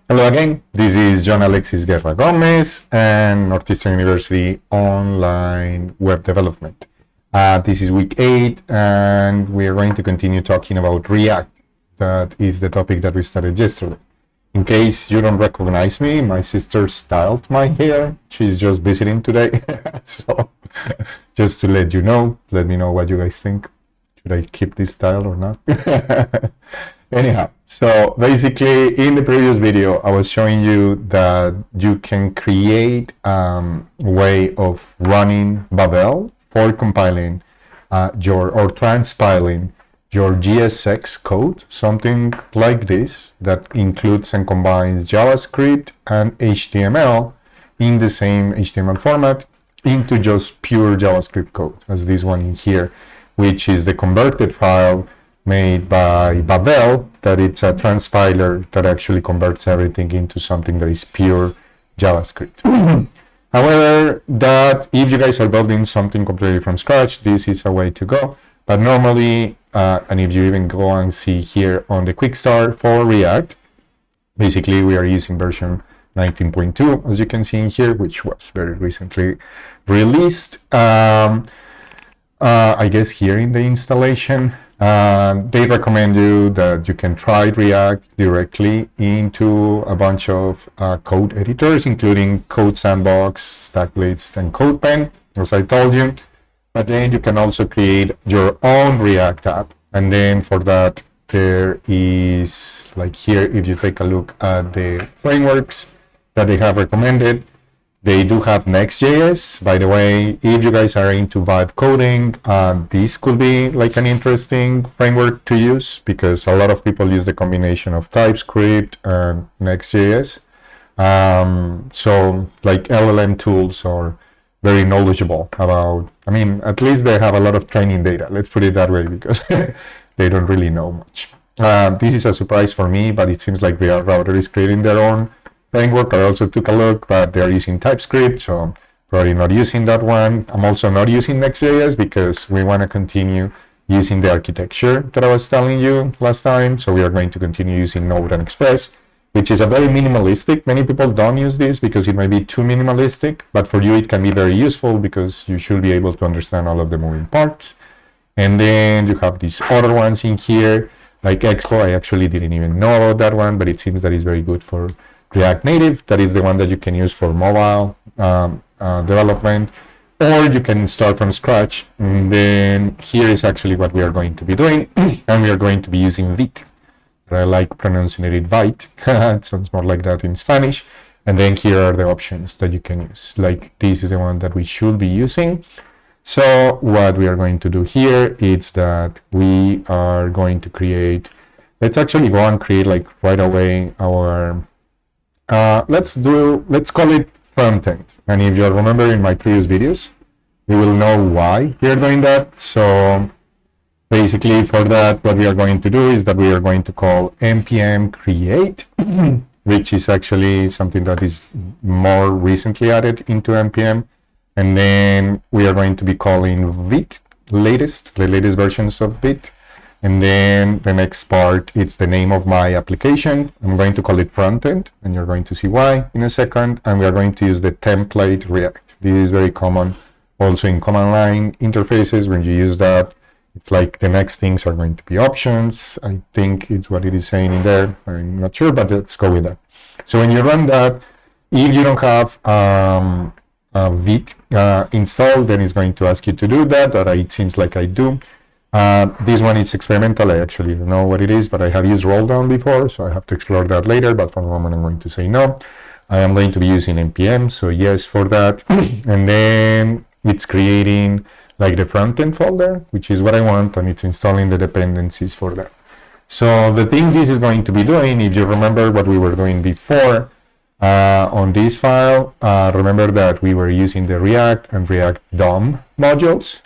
Hello again, this is John Alexis Guerra Gomez and Northeastern University Online Web Development. This is week 8 and we are going to continue talking about React. That is the topic that we started yesterday. In case you don't recognize me, my sister styled my hair. She's just visiting today. So just to let you know, let me know what you guys think. Should I keep this style or not? Anyhow, so basically in the previous video, I was showing you that you can create a way of running Babel for compiling or transpiling your GSX code, something like this that includes and combines JavaScript and HTML in the same HTML format into just pure JavaScript code, as this one in here, which is the converted file made by Babel, that it's a transpiler that actually converts everything into something that is pure JavaScript. However, that if you guys are building something completely from scratch, this is a way to go. But normally, and if you even go and see here on the quick start for React, basically we are using version 19.2, as you can see in here, which was very recently released. I guess here in the installation, they recommend you that you can try React directly into a bunch of code editors, including Code Sandbox, StackBlitz, and CodePen, as I told you. But then you can also create your own React app. And then for that, there is, like here, if you take a look at the frameworks that they have recommended, they do have Next.js. By the way, if you guys are into vibe coding, this could be like an interesting framework to use because a lot of people use the combination of TypeScript and Next.js. So like LLM tools are very knowledgeable about, at least they have a lot of training data. Let's put it that way because they don't really know much. This is a surprise for me, but it seems like React Router is creating their own framework. I also took a look, but they're using TypeScript, so probably not using that one. I'm also not using Next.js because we want to continue using the architecture that I was telling you last time. So we are going to continue using Node and Express, which is a very minimalistic. Many people don't use this because it might be too minimalistic, but for you it can be very useful because you should be able to understand all of the moving parts. And then you have these other ones in here, like Expo. I actually didn't even know about that one, but it seems that it's very good for React Native. That is the one that you can use for mobile development, or you can start from scratch. And then here is actually what we are going to be doing, and we are going to be using Vite. I like pronouncing it Vite. It sounds more like that in Spanish. And then here are the options that you can use. Like this is the one that we should be using. So what we are going to do here is that we are going to create. Let's actually go and create like right away our. Let's call it frontend. And if you remember in my previous videos, you will know why we are doing that. So basically for that, what we are going to do is that we are going to call npm create, which is actually something that is more recently added into npm. And then we are going to be calling Vite the latest versions of Vite. And then the next part, it's the name of my application. I'm going to call it frontend, and you're going to see why in a second. And we are going to use the template React. This is very common also in command line interfaces. When you use that, it's like the next things are going to be options. I think it's what it is saying in there. I'm not sure, but let's go with that. So when you run that, if you don't have Vite installed, then it's going to ask you to do that, or it seems like I do. This one is experimental. I actually don't know what it is, but I have used rolldown before, so I have to explore that later. But for the moment, I'm going to say no. I am going to be using npm, so yes for that. And then it's creating like the frontend folder, which is what I want, and it's installing the dependencies for that. So the thing this is going to be doing, if you remember what we were doing before on this file, remember that we were using the React and React DOM modules.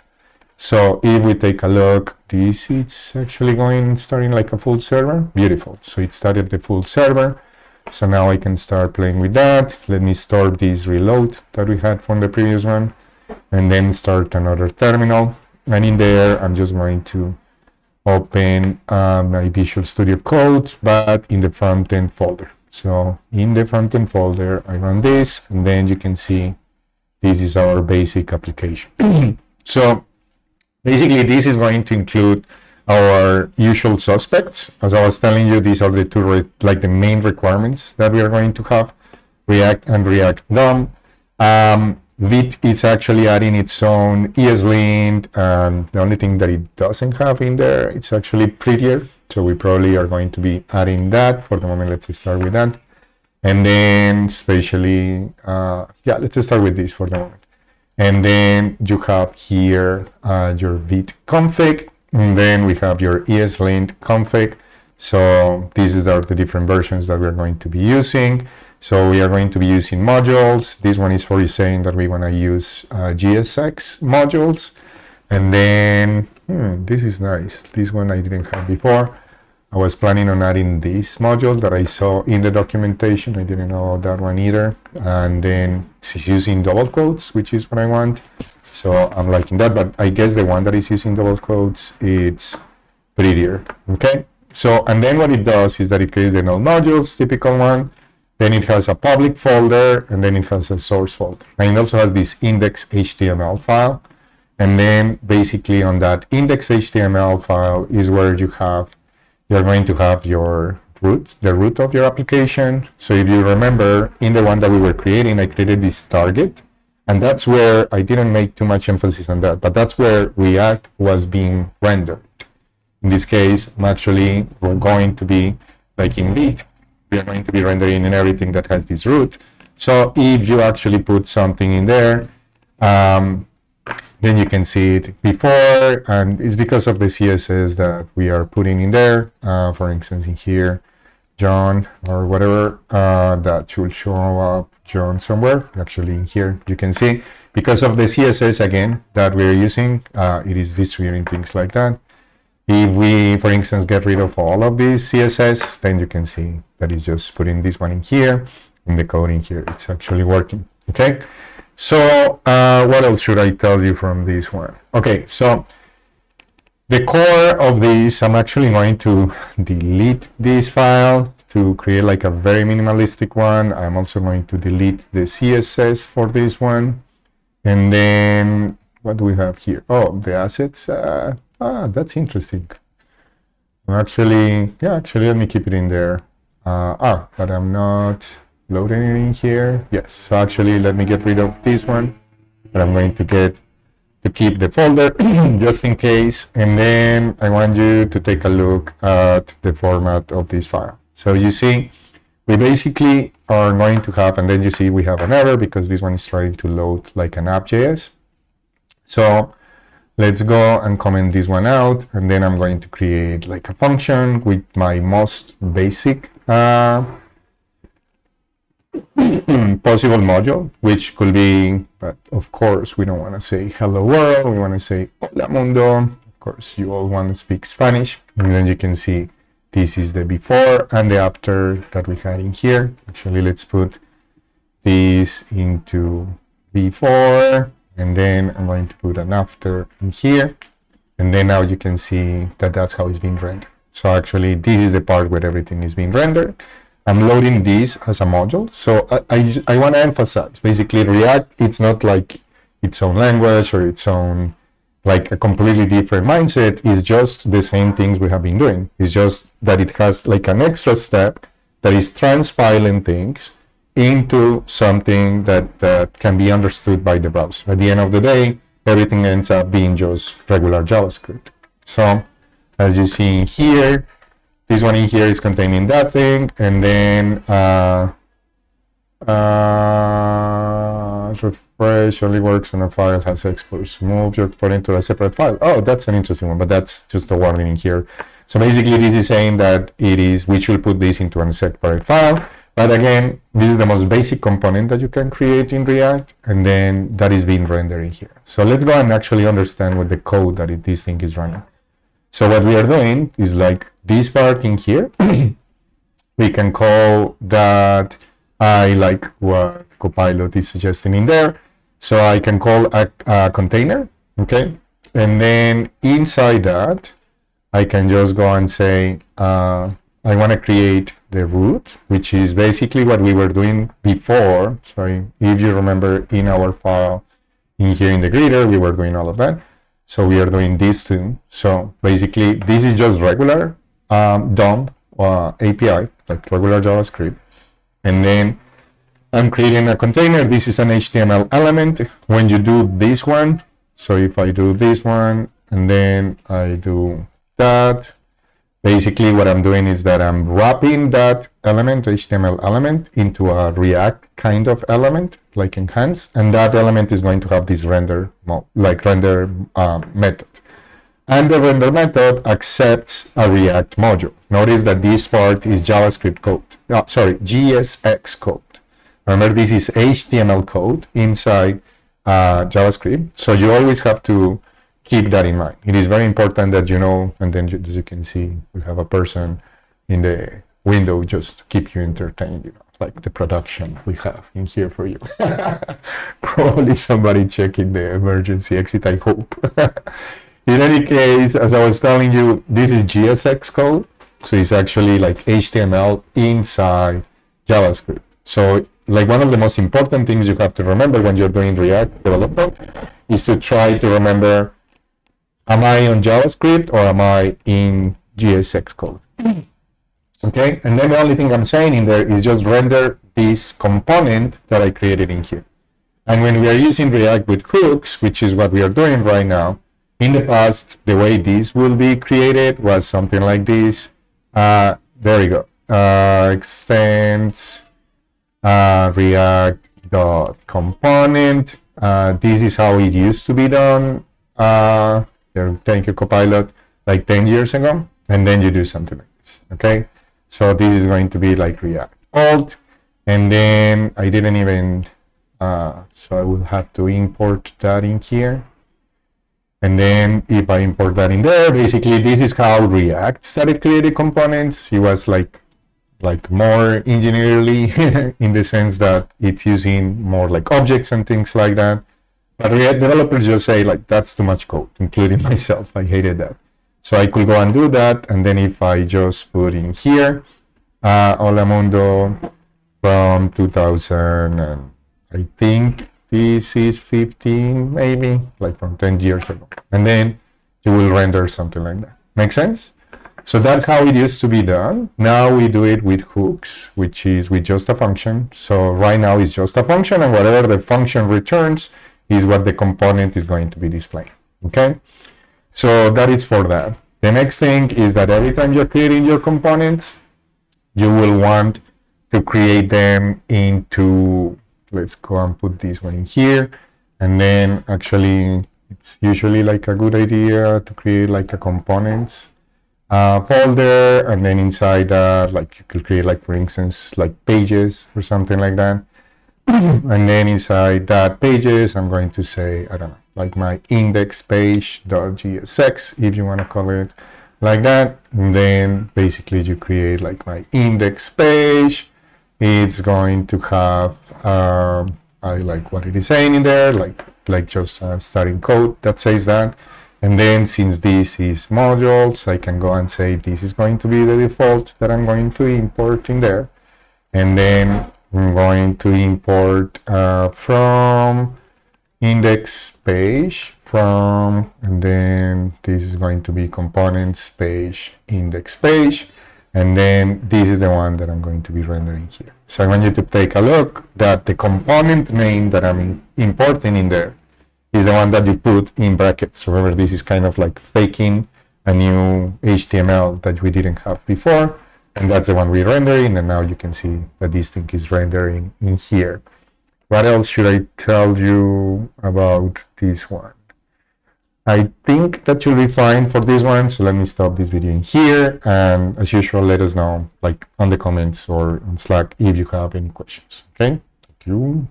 So if we take a look, this is actually starting like a full server. Beautiful. So it started the full server. So now I can start playing with that. Let me start this reload that we had from the previous one, and then start another terminal. And in there, I'm just going to open my Visual Studio Code, but in the front-end folder. So in the frontend folder, I run this, and then you can see this is our basic application. So basically, this is going to include our usual suspects. As I was telling you, these are the two, like the main requirements that we are going to have, React and React DOM. Vite is actually adding its own ESLint, and the only thing that it doesn't have in there, it's actually prettier. So we probably are going to be adding that. For the moment, let's start with that. And then especially, let's start with this for the moment. And then you have here your Vite config, and then we have your ESLint config. So these are the different versions that we're going to be using. So we are going to be using modules. This one is for saying that we want to use GSX modules. And then, this is nice. This one I didn't have before. I was planning on adding this module that I saw in the documentation. I didn't know that one either. And then it's using double quotes, which is what I want. So I'm liking that, but I guess the one that is using double quotes, it's prettier, okay? So, and then what it does is that it creates the null modules, typical one. Then it has a public folder, and then it has a source folder. And it also has this index.html file. And then basically on that index.html file is where you're going to have your root, the root of your application. So if you remember, in the one that we were creating, I created this target. And that's where I didn't make too much emphasis on that, but that's where React was being rendered. In this case, I'm actually going to be, like in Vite, we are going to be rendering in everything that has this root. So if you actually put something in there, then you can see it before, and it's because of the CSS that we are putting in there. For instance, in here, John or whatever, that should show up John somewhere. Actually, in here, you can see, because of the CSS, again, that we're using, it is distributing things like that. If we, for instance, get rid of all of these CSS, then you can see that it's just putting this one in here, and the code in here, it's actually working, okay? So what else should I tell you from this one? Okay, so the core of this, I'm actually going to delete this file to create like a very minimalistic one. I'm also going to delete the CSS for this one. And then what do we have here? Oh, the assets. That's interesting. Actually, let me keep it in there. But I'm not loading it in here. Yes, so actually let me get rid of this one. But I'm going to keep the folder just in case. And then I want you to take a look at the format of this file. So you see, we basically are going to have, and then you see we have an error because this one is trying to load like an app.js. So let's go and comment this one out, and then I'm going to create like a function with my most basic possible module, which could be, but of course we don't want to say hello world, we want to say hola mundo. Of course you all want to speak Spanish, and then you can see this is the before and the after that we had in here. Actually, let's put this into before, and then I'm going to put an after in here, and then now you can see that that's how it's being rendered. So actually this is the part where everything is being rendered. I'm loading this as a module. So I want to emphasize, basically React, it's not like its own language or its own, like a completely different mindset. It's just the same things we have been doing. It's just that it has like an extra step that is transpiling things into something that can be understood by the browser. At the end of the day, everything ends up being just regular JavaScript. So as you see here, this one in here is containing that thing, and then refresh only works when a file has exports. Move your export into a separate file. Oh, that's an interesting one, but that's just a warning in here. So basically this is saying that we should put this into a separate file. But again, this is the most basic component that you can create in React, and then that is being rendered in here. So let's go and actually understand what the code that this thing is running. So what we are doing is like this part in here. We can call that, I like what Copilot is suggesting in there. So I can call a container, okay? And then inside that, I can just go and say, I want to create the root, which is basically what we were doing before. Sorry, if you remember in our file in here in the greeter, we were doing all of that. So we are doing this too. So basically, this is just regular DOM API, like regular JavaScript. And then I'm creating a container. This is an HTML element. When you do this one, so if I do this one, and then I do that, basically what I'm doing is that I'm wrapping that element, HTML element, into a React kind of element, like enhance, and that element is going to have this render method. And the render method accepts a React module. Notice that this part is JavaScript code. JSX code. Remember, this is HTML code inside JavaScript. So you always have to keep that in mind. It is very important that you know, and then as you can see, we have a person in the window just to keep you entertained, you know, like the production we have in here for you. Probably somebody checking the emergency exit, I hope. In any case, as I was telling you, this is JSX code. So it's actually like HTML inside JavaScript. So like one of the most important things you have to remember when you're doing React development is to try to remember, am I on JavaScript or am I in JSX code? Okay, and then the only thing I'm saying in there is just render this component that I created in here. And when we are using React with hooks, which is what we are doing right now, in the past, the way this will be created was something like this. There we go. Extends React.component. This is how it used to be done. Thank you, Copilot, like 10 years ago. And then you do something like this. Okay. So this is going to be like React alt. And then I didn't even, so I will have to import that in here. And then if I import that in there, basically this is how React started creating components. It was like more engineerly in the sense that it's using more like objects and things like that. But React developers just say like, that's too much code, including myself. I hated that. So I could go and do that. And then if I just put in here, Hola Mundo from 2000, and I think this is 15, maybe, like from 10 years ago. And then you will render something like that. Make sense? So that's how it used to be done. Now we do it with hooks, which is with just a function. So right now it's just a function, and whatever the function returns is what the component is going to be displaying. Okay? So that is for that. The next thing is that every time you're creating your components, you will want to create them into, let's go and put this one in here. And then actually, it's usually like a good idea to create like a components folder, and then inside that, like you could create like, for instance, like pages or something like that. And then inside that pages, I'm going to say, I don't know, like my index page.gsx, if you want to call it like that. And then basically you create like my index page. It's going to have, I like what it is saying in there, like just starting code that says that. And then since this is modules, I can go and say this is going to be the default that I'm going to import in there. And then I'm going to import from index page from, and then this is going to be components page index page. And then this is the one that I'm going to be rendering here. So I want you to take a look that the component name that I'm importing in there is the one that you put in brackets. Remember, this is kind of like faking a new HTML that we didn't have before. And that's the one we're rendering. And now you can see that this thing is rendering in here. What else should I tell you about this one? I think that should be fine for this one. So let me stop this video in here. And as usual, let us know like on the comments or in Slack if you have any questions. Okay, thank you.